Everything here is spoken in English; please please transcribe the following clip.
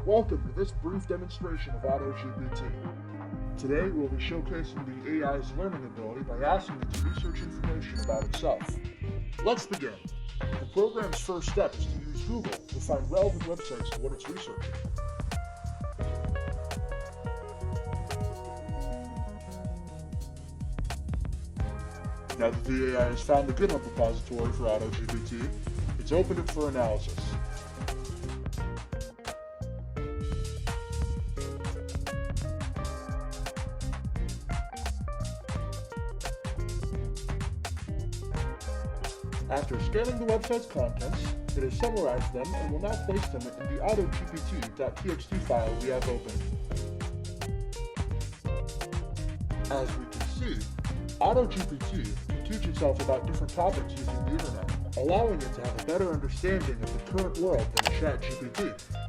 Welcome to this brief demonstration of Auto-GPT. Today we'll be showcasing the AI's learning ability by asking it to research information about itself. Let's begin. The program's first step is to use Google to find relevant websites to what it's researching. Now that the AI has found the GitHub repository for Auto-GPT, it's opened it for analysis. After scanning the website's contents, it has summarized them and will now place them in the Auto-GPT.txt file we have opened. As we can see, Auto-GPT can teach itself about different topics using the internet, allowing it to have a better understanding of the current world than ChatGPT.